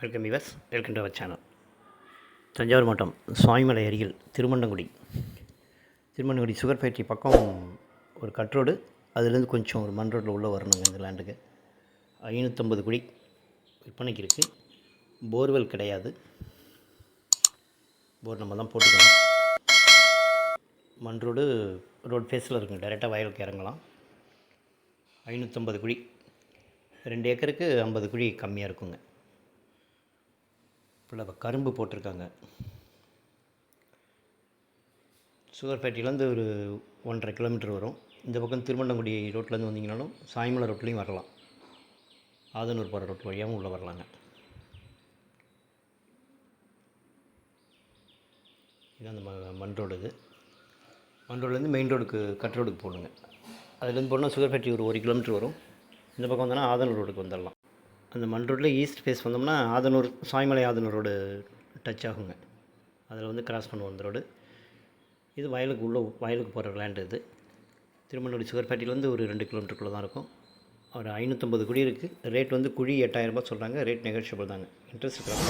Welcome viewers, welcome to our channel. Thanjavur மாவட்டம் சுவாமிமலை அருகில் Thirumandangudi sugar factory பக்கம் ஒரு கட் ரோடு, அதுலேருந்து கொஞ்சம் ஒரு மண் ரோட்டில் உள்ளே வரணுங்க. இந்த லேண்டுக்கு 550 குடி விற்பனைக்கு இருக்குது. போர்வெல் கிடையாது, போர் நம்ம தான் போட்டுக்கணும். மண் ரோடு ஃபேஸில் இருக்குங்க, டைரெக்டாக வயலுக்கு இறங்கலாம். 550 குழி, 2 ஏக்கருக்கு 50 குழி கம்மியாக இருக்குங்க. இப்போ கரும்பு போட்டிருக்காங்க. சுகர் ஃபேக்ட்ரிலேருந்து ஒரு 1.5 கிலோமீட்டர் வரும். இந்த பக்கம் திருமண்டங்குடி ரோட்லேருந்து வந்தீங்கனாலும் சாய்மலை ரோட்லேயும் வரலாம். ஆதனூர் போகிற ரோட் வழியாகவும் உள்ளே வரலாங்க. இது அந்த மண் ரோடு. இது மண் ரோட்லேருந்து மெயின் ரோடுக்கு கட் ரோடுக்கு போகணுங்க. அதுலேருந்து போனால் சுகர் ஃபேக்ட்ரி ஒரு 1 கிலோமீட்டர் வரும். இந்த பக்கம் வந்தோன்னா ஆதனூர் ரோடுக்கு வந்துடலாம். அந்த மண் ரோட்டில் ஈஸ்ட் ஃபேஸ் வந்தோம்னா ஆதனூர், சாய்மலை ஆதனூர் ரோடு டச் ஆகுங்க. அதில் வந்து கிராஸ் பண்ணுவோம் அந்த ரோடு. இது வயலுக்கு போகிற லேண்டு. இது திருமண்டங்குடி சுகர் ஃபேக்ட்ரிலேருந்து ஒரு 2 கிலோமீட்டருக்குள்ளே தான் இருக்கும். ஒரு 550 குடி இருக்குது. ரேட் வந்து குழி 8000 ரூபாய் சொல்கிறாங்க. ரேட் நெகோஷியபிள் தாங்க. இன்ட்ரெஸ்ட் இருக்காங்க.